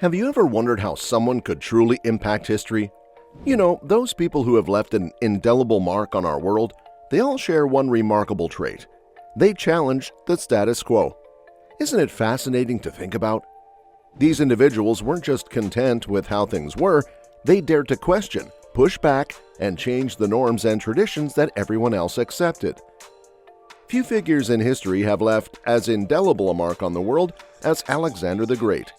Have you ever wondered how someone could truly impact history? You know, those people who have left an indelible mark on our world, they all share one remarkable trait. They challenged the status quo. Isn't it fascinating to think about? These individuals weren't just content with how things were, they dared to question, push back, and change the norms and traditions that everyone else accepted. Few figures in history have left as indelible a mark on the world as Alexander the Great.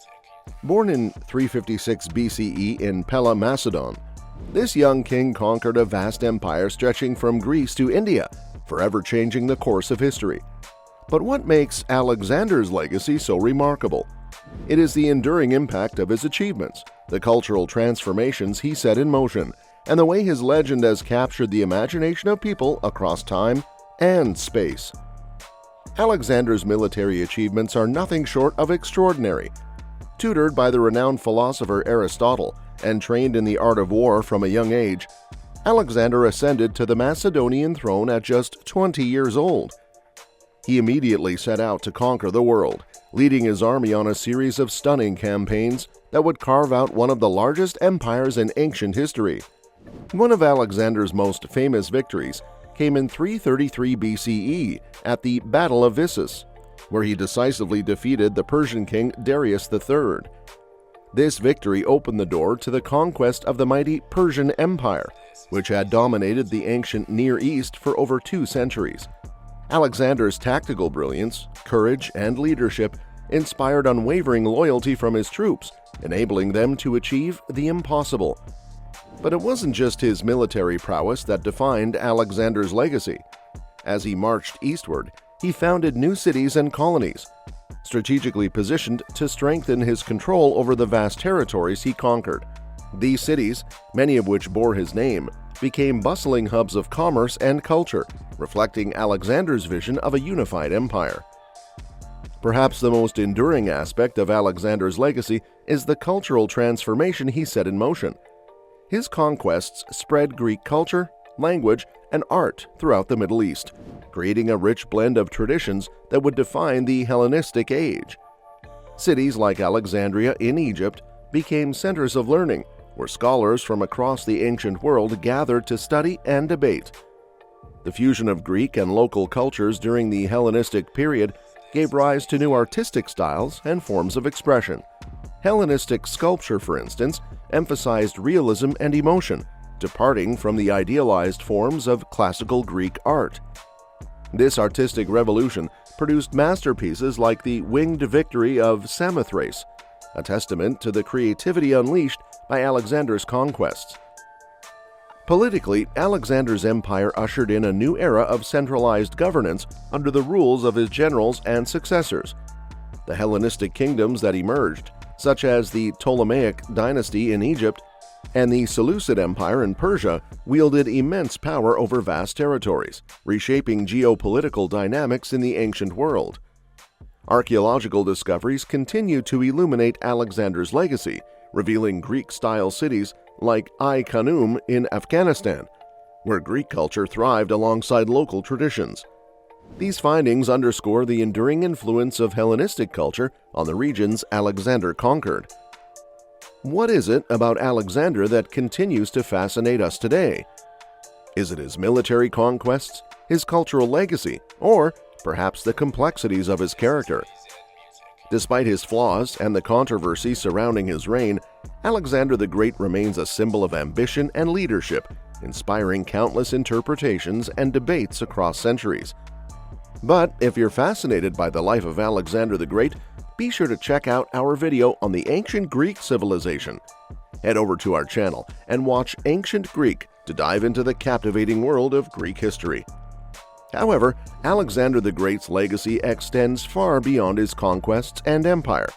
Born in 356 BCE in Pella, Macedon, this young king conquered a vast empire stretching from Greece to India, forever changing the course of history. But what makes Alexander's legacy so remarkable? It is the enduring impact of his achievements, the cultural transformations he set in motion, and the way his legend has captured the imagination of people across time and space. Alexander's military achievements are nothing short of extraordinary. Tutored by the renowned philosopher Aristotle and trained in the art of war from a young age, Alexander ascended to the Macedonian throne at just 20 years old. He immediately set out to conquer the world, leading his army on a series of stunning campaigns that would carve out one of the largest empires in ancient history. One of Alexander's most famous victories came in 333 BCE at the Battle of Issus, where he decisively defeated the Persian king Darius III. This victory opened the door to the conquest of the mighty Persian Empire, which had dominated the ancient Near East for over 2 centuries. Alexander's tactical brilliance, courage, and leadership inspired unwavering loyalty from his troops, enabling them to achieve the impossible. But it wasn't just his military prowess that defined Alexander's legacy. As he marched eastward, he founded new cities and colonies, strategically positioned to strengthen his control over the vast territories he conquered. These cities, many of which bore his name, became bustling hubs of commerce and culture, reflecting Alexander's vision of a unified empire. Perhaps the most enduring aspect of Alexander's legacy is the cultural transformation he set in motion. His conquests spread Greek culture, language, and art throughout the Middle East, creating a rich blend of traditions that would define the Hellenistic age. Cities like Alexandria in Egypt became centers of learning, where scholars from across the ancient world gathered to study and debate. The fusion of Greek and local cultures during the Hellenistic period gave rise to new artistic styles and forms of expression. Hellenistic sculpture, for instance, emphasized realism and emotion, departing from the idealized forms of classical Greek art. This artistic revolution produced masterpieces like the Winged Victory of Samothrace, a testament to the creativity unleashed by Alexander's conquests. Politically, Alexander's empire ushered in a new era of centralized governance under the rules of his generals and successors. The Hellenistic kingdoms that emerged, such as the Ptolemaic dynasty in Egypt and the Seleucid Empire in Persia, wielded immense power over vast territories, reshaping geopolitical dynamics in the ancient world. Archaeological discoveries continue to illuminate Alexander's legacy, revealing Greek-style cities like Ai-Khanoum in Afghanistan, where Greek culture thrived alongside local traditions. These findings underscore the enduring influence of Hellenistic culture on the regions Alexander conquered. What is it about Alexander that continues to fascinate us today? Is it his military conquests, his cultural legacy, or perhaps the complexities of his character? Despite his flaws and the controversy surrounding his reign, Alexander the Great remains a symbol of ambition and leadership, inspiring countless interpretations and debates across centuries. But if you're fascinated by the life of Alexander the Great, be sure to check out our video on the ancient Greek civilization. Head over to our channel and watch Ancient Greek to dive into the captivating world of Greek history. However, Alexander the Great's legacy extends far beyond his conquests and empire.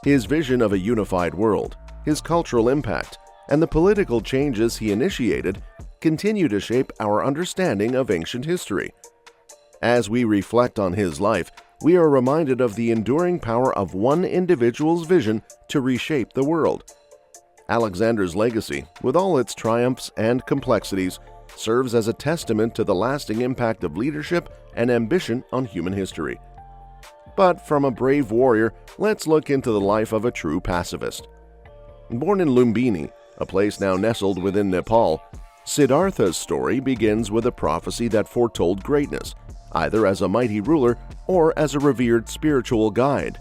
His vision of a unified world, his cultural impact, and the political changes he initiated continue to shape our understanding of ancient history. As we reflect on his life, we are reminded of the enduring power of one individual's vision to reshape the world. Alexander's legacy, with all its triumphs and complexities, serves as a testament to the lasting impact of leadership and ambition on human history. But from a brave warrior, let's look into the life of a true pacifist. Born in Lumbini, a place now nestled within Nepal, Siddhartha's story begins with a prophecy that foretold greatness, either as a mighty ruler or as a revered spiritual guide.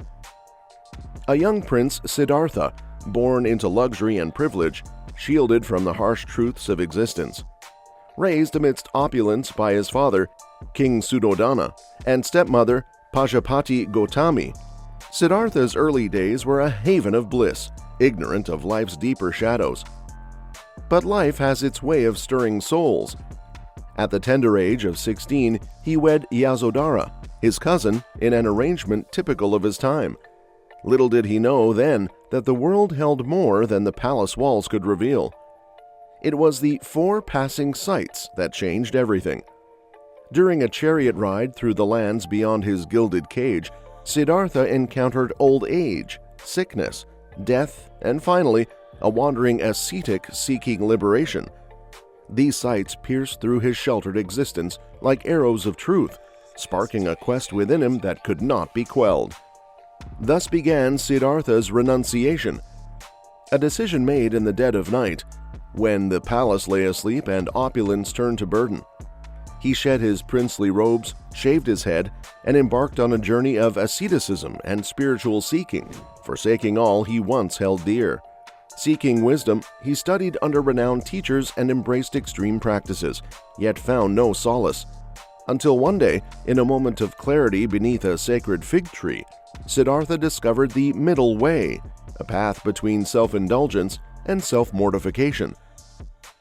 A young prince, Siddhartha, born into luxury and privilege, shielded from the harsh truths of existence. Raised amidst opulence by his father, King Suddhodana, and stepmother, Pajapati Gotami, Siddhartha's early days were a haven of bliss, ignorant of life's deeper shadows. But life has its way of stirring souls. At the tender age of 16, he wed Yasodhara, his cousin, in an arrangement typical of his time. Little did he know then that the world held more than the palace walls could reveal. It was the 4 passing sights that changed everything. During a chariot ride through the lands beyond his gilded cage, Siddhartha encountered old age, sickness, death, and finally, a wandering ascetic seeking liberation. These sights pierced through his sheltered existence like arrows of truth, sparking a quest within him that could not be quelled. Thus began Siddhartha's renunciation, a decision made in the dead of night, when the palace lay asleep and opulence turned to burden. He shed his princely robes, shaved his head, and embarked on a journey of asceticism and spiritual seeking, forsaking all he once held dear. Seeking wisdom, he studied under renowned teachers and embraced extreme practices, yet found no solace. Until one day, in a moment of clarity beneath a sacred fig tree, Siddhartha discovered the middle way, a path between self-indulgence and self-mortification.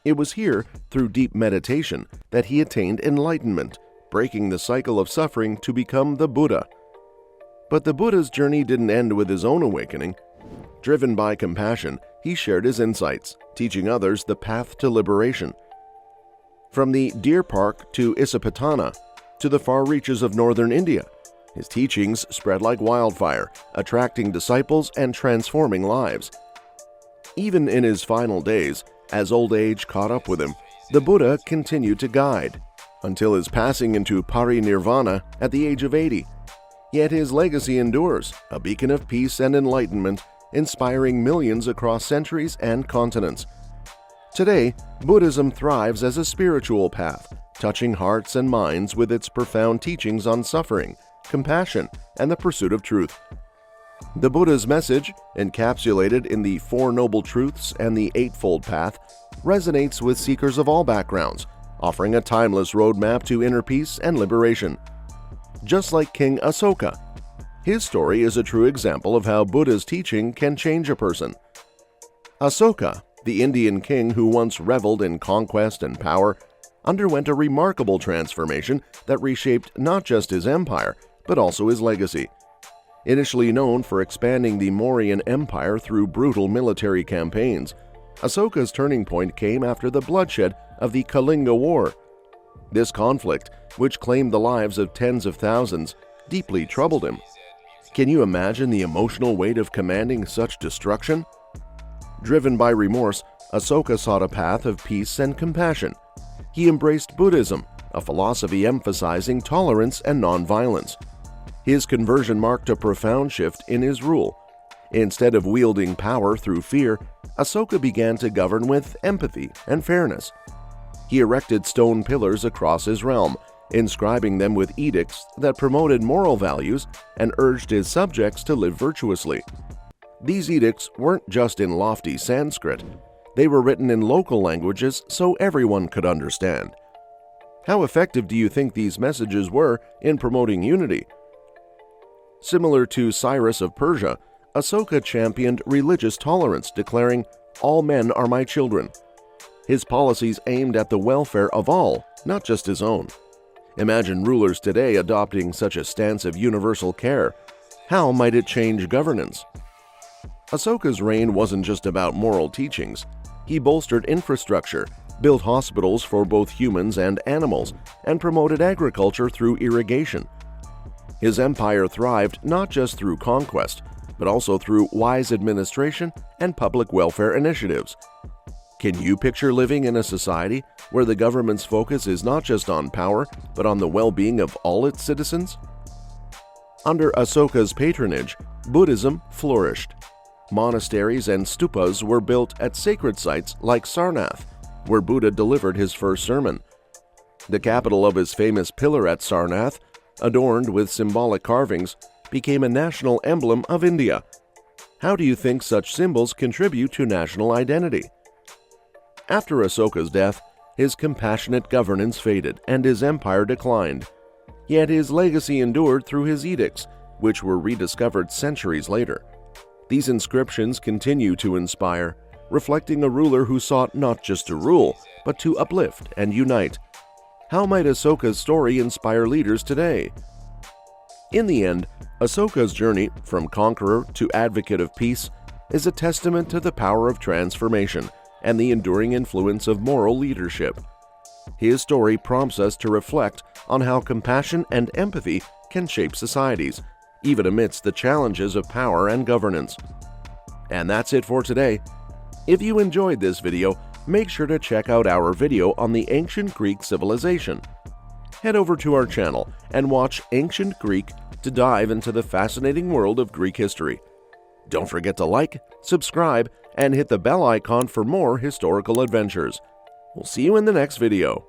It was here, through deep meditation, that he attained enlightenment, breaking the cycle of suffering to become the Buddha. But the Buddha's journey didn't end with his own awakening. Driven by compassion, he shared his insights, teaching others the path to liberation. From the Deer Park to Isipatana, to the far reaches of northern India, his teachings spread like wildfire, attracting disciples and transforming lives. Even in his final days, as old age caught up with him, the Buddha continued to guide, until his passing into parinirvana at the age of 80. Yet his legacy endures, a beacon of peace and enlightenment, inspiring millions across centuries and continents. Today, Buddhism thrives as a spiritual path, touching hearts and minds with its profound teachings on suffering, compassion, and the pursuit of truth. The Buddha's message, encapsulated in the 4 Noble Truths and the Eightfold Path, resonates with seekers of all backgrounds, offering a timeless roadmap to inner peace and liberation. Just like King Asoka, his story is a true example of how Buddha's teaching can change a person. Asoka, the Indian king who once reveled in conquest and power, underwent a remarkable transformation that reshaped not just his empire, but also his legacy. Initially known for expanding the Mauryan Empire through brutal military campaigns, Asoka's turning point came after the bloodshed of the Kalinga War. This conflict, which claimed the lives of tens of thousands, deeply troubled him. Can you imagine the emotional weight of commanding such destruction? Driven by remorse, Asoka sought a path of peace and compassion. He embraced Buddhism, a philosophy emphasizing tolerance and nonviolence. His conversion marked a profound shift in his rule. Instead of wielding power through fear, Asoka began to govern with empathy and fairness. He erected stone pillars across his realm, inscribing them with edicts that promoted moral values and urged his subjects to live virtuously. These edicts weren't just in lofty Sanskrit. They were written in local languages so everyone could understand. How effective do you think these messages were in promoting unity? Similar to Cyrus of Persia, Asoka championed religious tolerance, declaring, "All men are my children." His policies aimed at the welfare of all, not just his own. Imagine rulers today adopting such a stance of universal care. How might it change governance? Asoka's reign wasn't just about moral teachings. He bolstered infrastructure, built hospitals for both humans and animals, and promoted agriculture through irrigation. His empire thrived not just through conquest, but also through wise administration and public welfare initiatives. Can you picture living in a society where the government's focus is not just on power, but on the well-being of all its citizens? Under Asoka's patronage, Buddhism flourished. Monasteries and stupas were built at sacred sites like Sarnath, where Buddha delivered his first sermon. The capital of his famous pillar at Sarnath, adorned with symbolic carvings, became a national emblem of India. How do you think such symbols contribute to national identity? After Asoka's death, his compassionate governance faded and his empire declined. Yet his legacy endured through his edicts, which were rediscovered centuries later. These inscriptions continue to inspire, reflecting a ruler who sought not just to rule, but to uplift and unite. How might Asoka's story inspire leaders today? In the end, Asoka's journey from conqueror to advocate of peace is a testament to the power of transformation and the enduring influence of moral leadership. His story prompts us to reflect on how compassion and empathy can shape societies, even amidst the challenges of power and governance. And that's it for today. If you enjoyed this video, make sure to check out our video on the ancient Greek civilization. Head over to our channel and watch Ancient Greek to dive into the fascinating world of Greek history. Don't forget to like, subscribe, and hit the bell icon for more historical adventures. We'll see you in the next video.